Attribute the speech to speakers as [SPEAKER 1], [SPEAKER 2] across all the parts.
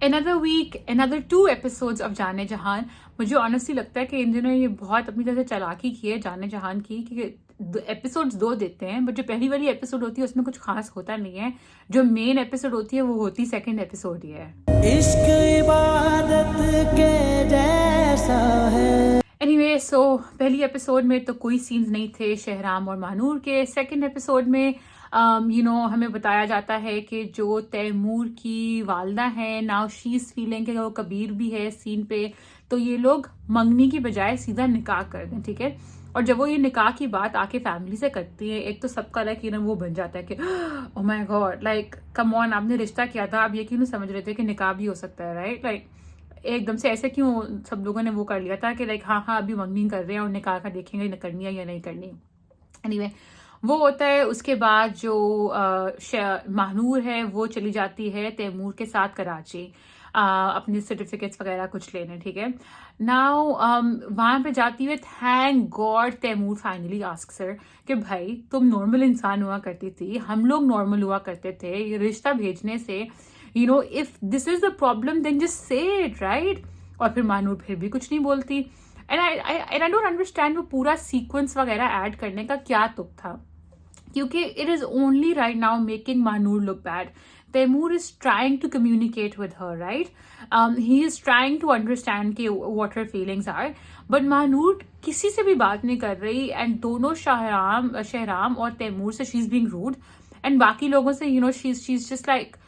[SPEAKER 1] another week, another 2 episodes of जाने जहान. मुझे ऑनेस्टली लगता है कि इन दिनों ये बहुत अपनी तरह से चालाकी की है जाने जहान की, कि एपिसोड्स 2 देते हैं, बट जो पहली वाली एपिसोड होती है उसमें कुछ खास होता नहीं है. जो मेन एपिसोड होती है वो होती सेकंड एपिसोड ही है.
[SPEAKER 2] इश्क इबादत के जैसा है.
[SPEAKER 1] एनीवे, सो पहली एपिसोड में तो कोई सीन्स नहीं थे शहराम और महानूर के. सेकंड एपिसोड में हमें बताया जाता है कि जो तैमूर की वालदा है, नाउ शी इज फीलिंग कि वो कबीर भी है सीन पे, तो ये लोग मंगनी की बजाय सीधा निकाह कर दें. ठीक है. और जब वो ये निकाह की बात आके फैमिली से करती है, एक तो सबका लाइक वो बन जाता है कि oh my God, like come on, आपने रिश्ता किया था, आप ये क्यों समझ रहे थे कि निकाह भी हो सकता है, राइट? लाइक एकदम से ऐसे क्यों सब लोगों ने वो कर लिया था कि लाइक हाँ अभी मंगनी कर रहे हैं और निकाह का देखेंगे करनी है या नहीं करनी. एनीवे, वो होता है. उसके बाद जो महानूर है वो चली जाती है तैमूर के साथ कराची अपने सर्टिफिकेट्स वगैरह कुछ लेने. ठीक है. नाउ वहां पे जाती है. Thank God Taimur finally asks her कि भाई तुम नॉर्मल इंसान हुआ करती थी, हम लोग नॉर्मल हुआ करते थे, ये रिश्ता भेजने से if this is the problem then just say it, right? और फिर महानूर फिर भी कुछ नहीं बोलती. एंड आई डोंट अंडरस्टैंड वो पूरा सीक्वेंस वगैरह ऐड करने का क्या तुक था, क्योंकि it is only right now making Mahnoor look bad. Taimur is trying to communicate with her, right? He is trying to understand what her feelings are. But Mahnoor किसी से भी बात नहीं कर रही, and दोनों शहराम और तैमूर से she's being rude, and बाकी लोगों से she's just like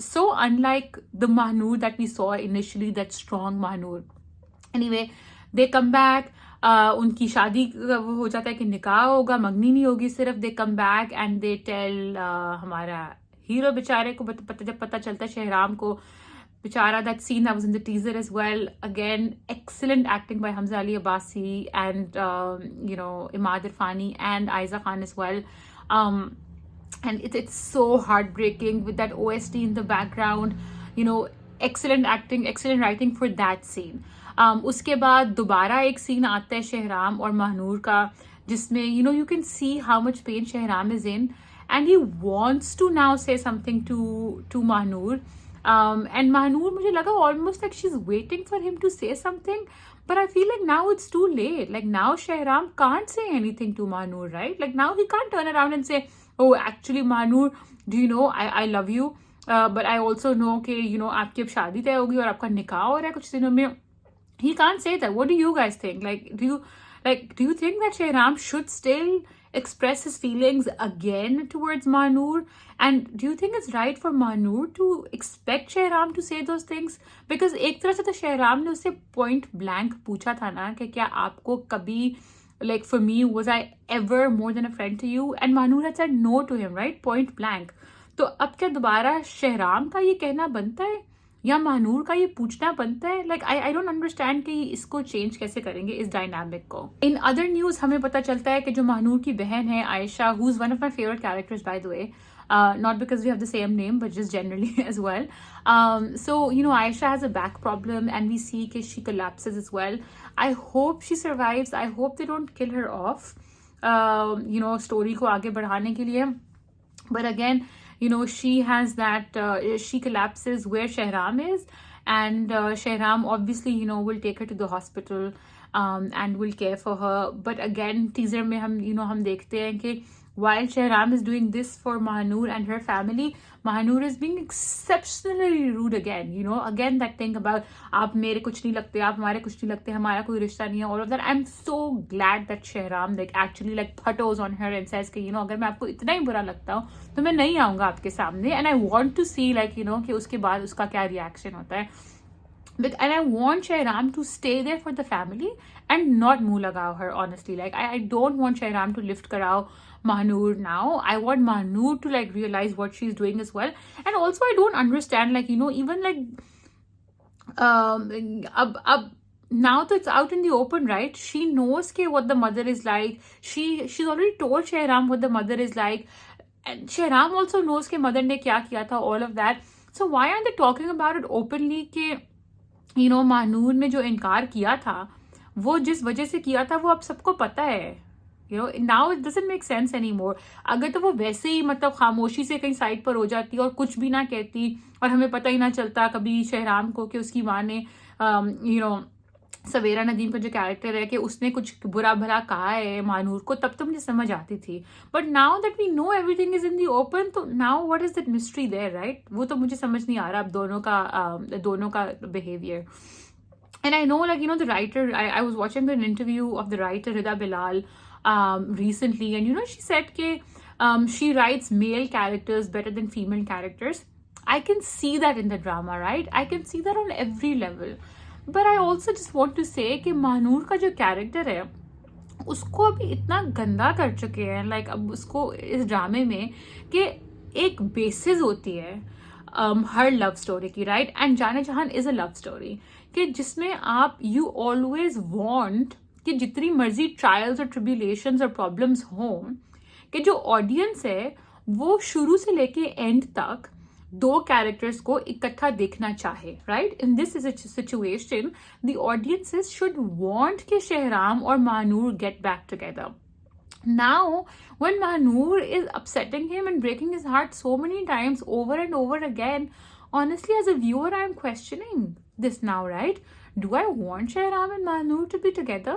[SPEAKER 1] so unlike the Mahnoor that we saw initially, that strong Mahnoor. Anyway, they come back. उनकी शादी वो हो जाता है कि निकाह होगा, मंगनी नहीं होगी सिर्फ. They come back and they tell हमारा हीरो बेचारे को जब पता चलता है शहराम को बेचारा, that scene that was in the teaser as well, again excellent acting by Hamza Ali Abbasi and Imad Irfani and Aiza Khan as well, and it's so heartbreaking with that OST in the background. Excellent acting, excellent writing for that scene. उसके बाद दोबारा एक scene आता है शहराम और महानूर का, जिसमें you can see how much pain Shahram is in, and he wants to now say something to Mahnoor. And Mahnoor, मुझे लगा almost like she's waiting for him to say something, but I feel like now it's too late. Like now Shahram can't say anything to Mahnoor, right? Like now he can't turn around and say, oh actually Mahnoor, do you know I love you, but I also know कि आपकी अब शादी तय होगी और आपका निकाह हो रहा है कुछ दिनों में. He can't say that. What do you guys think? Do you think that Shahram should still express his feelings again towards Mahnoor? And do you think it's right for Mahnoor to expect Shahram to say those things? Because एक तरह से तो Shahram ने उससे point blank पूछा था ना कि क्या आपको कभी, like for me, was I ever more than a friend to you? And Mahnoor had said no to him, right? Point blank. तो अब क्या दोबारा Shahram का ये कहना बनता है या महानूर का ये पूछना बनता है? लाइक आई डोंट अंडरस्टैंड कि इसको चेंज कैसे करेंगे इस डायनामिक को. इन अदर न्यूज हमें पता चलता है कि जो महानूर की बहन है Ayesha, who is one of my favourite characters by the way, not because we have the same name but just generally as well. So Aisha has a back problem and we see that she collapses as well. I hope she survives. I hope they don't kill her off story को आगे बढ़ाने के लिए. But again, she has that, she collapses where Shahram is, and Shahram obviously, will take her to the hospital and will care for her. But again, teaser में हम देखते हैं कि while Shahram is doing this for Mahnoor and her family, Mahnoor is being exceptionally rude again. Again that thing about आप मेरे कुछ नहीं लगते, आप हमारे कुछ नहीं लगते, हमारा कोई रिश्ता नहीं है, all of that. I'm so glad that Shahram actually photos on her and says कि अगर मैं आपको इतना ही बुरा लगता हूँ तो मैं नहीं आऊँगा आपके सामने. And I want to see कि उसके बाद उसका क्या reaction होता है. And I want Shahram to stay there for the family and not muh lagao her, honestly. I don't want Shahram to lift karao Mahnoor now. I want Mahnoor to realize what she's doing as well. And also I don't understand even now that it's out in the open, right? She knows what the mother is like. She's already told Shahram what the mother is like, and Shahram also knows कि mother ने क्या किया था, all of that. So why aren't they talking about it openly कि Mahnoor ने जो इनकार किया था वो जिस वजह से किया था वो अब सबको पता है. Now it doesn't make sense any more. अगर तो वो वैसे ही मतलब खामोशी से कहीं साइड पर हो जाती और कुछ भी ना कहती और हमें पता ही ना चलता कभी शहराम को कि उसकी माँ ने सवेरा नदीम का जो कैरेक्टर है कि उसने कुछ बुरा भला कहा है मानूर को, तब तो मुझे समझ आती थी. But now that we know everything is in the open, तो now what is that mystery there, right? वो तो मुझे समझ नहीं आ रहा अब दोनों का behaviour. And I know, like, the writer, I was watching an interview of the writer Rida Bilal recently, and she said that she writes male characters better than female characters. I can see that in the drama, right? I can see that on every level. But I also just want to say कि महानूर का जो character है उसको अभी इतना गंदा कर चुके हैं, लाइक अब उसको इस ड्रामे में कि एक बेसिस होती है हर लव स्टोरी की, राइट? एंड जाने जहान इज अ लव स्टोरी कि जिसमें आप यू ऑलवेज वांट कि जितनी मर्जी ट्रायल्स और ट्रिब्यूलेशंस और प्रॉब्लम्स हों कि जो ऑडियंस है वो शुरू से लेके एंड तक दो कैरेक्टर्स को इकट्ठा देखना चाहे, right? In this situation the audiences should want कि शहराम और Mahnoor get back together. Now, when Mahnoor is upsetting him and breaking his heart so many times over and over again, honestly, as a viewer, I'm questioning this now, right? Do I want Shahram and Mahnoor to be together?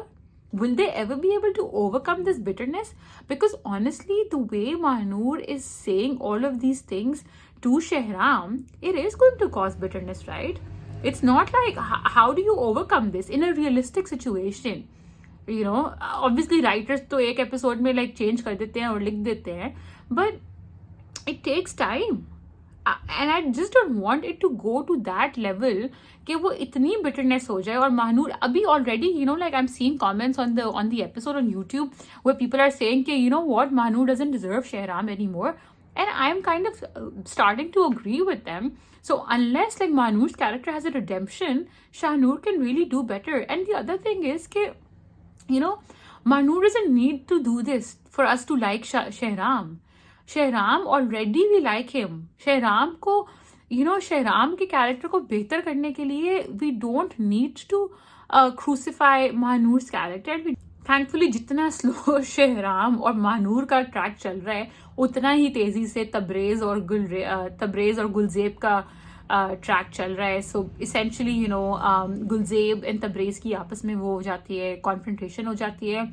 [SPEAKER 1] Will they ever be able to overcome this bitterness? Because honestly, the way Mahnoor is saying all of these things to Shahram, it is going to cause bitterness, right? It's not like, how do you overcome this in a realistic situation? Obviously writers तो एक episode में like change कर देते हैं और लिख देते हैं, but it takes time and I just don't want it to go to that level कि वो इतनी bitterness हो जाए. और महानूर अभी already like I'm seeing comments on the episode on YouTube where people are saying कि what, Mahnoor doesn't deserve Shahram anymore, and I'm kind of starting to agree with them. So unless like Mahnoor's character has a redemption, Shahnoor can really do better. And the other thing is कि Mahnoor doesn't need to do this for us to like Shahram. Shahram already we like him. Shahram को शहराम के character को बेहतर करने के लिए we don't need to crucify Mahnoor's character. Thankfully जितना slow Shahram और महानूर का ट्रैक चल रहा है उतना ही तेजी से तबरेज और गुलजेब का ट्रैक चल रहा है. सो इसेंशली गुलजेब एंड तबरेज की आपस में वो हो जाती है, कॉन्फ्रंटेशन हो जाती है,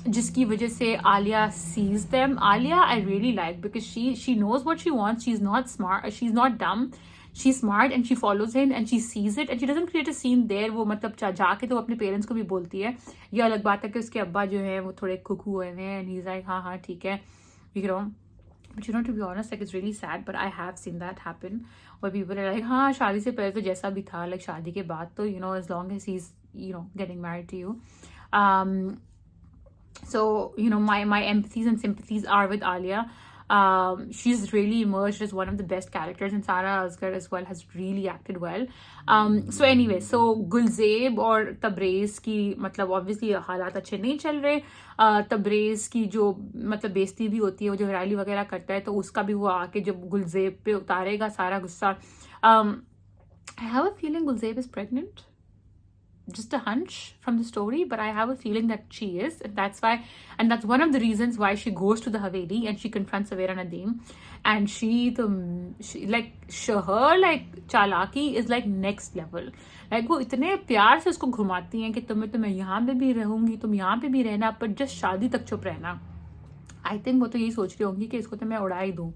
[SPEAKER 1] जिसकी वजह से Alia sees them. Alia I really like because she knows what she wants. She is not smart, she is not dumb, she is smart and she follows him and she sees it and she doesn't create a scene there. वो मतलब जाके तो अपने parents को भी बोलती है. ये अलग बात है कि उसके अब्बा जो है वो थोड़े कुकू हुए हैं एंड ही इज लाइक हाँ ठीक है, But to be honest, like it's really sad, but I have seen that happen where people are like, हाँ शादी से पहले तो जैसा भी था, like शादी के बाद तो as long as he's getting married to you. So my empathies and sympathies are with Alia. She's really emerged as one of the best characters, and Sara Asghar as well has really acted well. So anyway, so Gulzeb और तबरेज की मतलब obviously हालात अच्छे नहीं चल रहे. तबरेज की जो मतलब बेइज्जती भी होती है, वो जो रैली वगैरह करता है, तो उसका भी वो आके जब गुलजेब पे उतारेगा सारा गुस्सा. I have a feeling Gulzeb is pregnant. Just a hunch from the story, but I have a feeling that she is, and that's one of the reasons why she goes to the Haveli and she confronts Sawera Nadeem, and she her चालाकी is like next level. Like वो इतने प्यार से उसको घुमाती हैं कि तुम्हें यहाँ पे भी रहूंगी, तुम यहाँ पे भी रहना, पर जस्ट शादी तक चुप रहना. I think वो तो यही सोच रही होंगी कि इसको तो मैं उड़ा ही दूँ.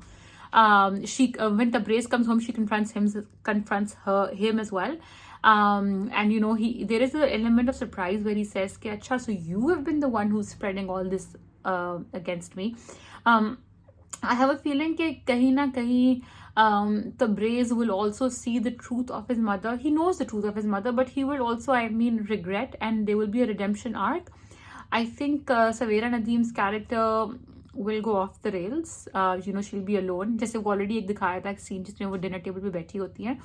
[SPEAKER 1] When Tabrez comes home, she confronts him as well. And there is an element of surprise where he says कि अच्छा, so you have been the one who's spreading all this against me. I have a feeling कि कहीं ना कहीं Tabrez will also see the truth of his mother. He knows the truth of his mother, but he will also, regret, and there will be a redemption arc. I think Sawera Nadeem's character will go off the rails. She'll be alone. जैसे वो already एक दिखाया था scene जिसमें वो dinner table पे बैठी होती है.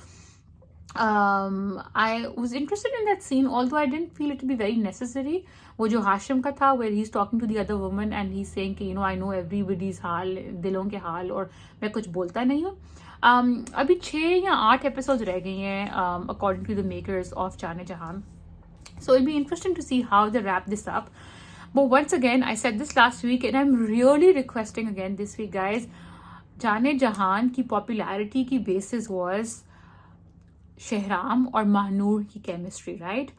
[SPEAKER 1] I was interested in that scene, although I didn't feel it to be very necessary. वो जो हाशिम का था, where he's talking to the other woman and he's saying कि I know everybody's हाल, दिलों के हाल, और मैं कुछ बोलता नहीं हूँ. अभी 6 या 8 episodes रह गई हैं according to the makers of जाने जहान. So it'll be interesting to see how they wrap this up. But once again, I said this last week and I'm really requesting again this week, guys. जाने जहान की popularity की basis was Shehram or Mahnur ki chemistry, right?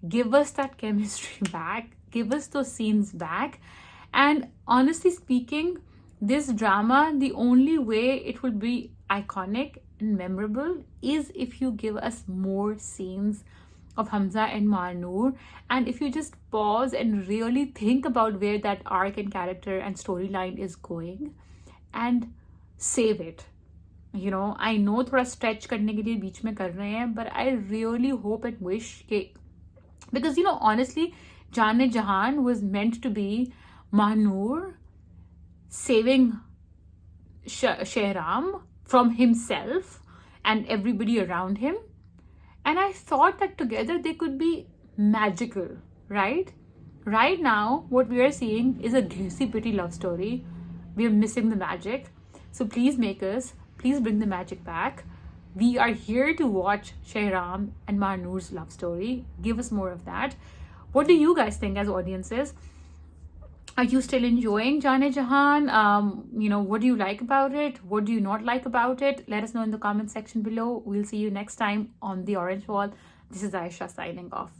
[SPEAKER 1] Give us that chemistry back. Give us those scenes back. And honestly speaking, this drama, the only way it will be iconic and memorable is if you give us more scenes of Hamza and Mahnur, and if you just pause and really think about where that arc and character and storyline is going and save it. You know, I know थोड़ा stretch करने के लिए बीच में कर रहे हैं, but I really hope and wish कि, because you know, honestly, Jaane Jahan was meant to be Mahnur saving Shehram from himself and everybody around him. And I thought that together they could be magical, right? Right now, what we are seeing is a greasy, pretty love story. We are missing the magic. So please, makers, please bring the magic back. We are here to watch Shehram and Mahnur's love story. Give us more of that. What do you guys think as audiences? Are you still enjoying Jaane Jahan? You know, what do you like about it? What do you not like about it? Let us know in the comment section below. We'll see you next time on The Orange Wall. This is Aisha signing off.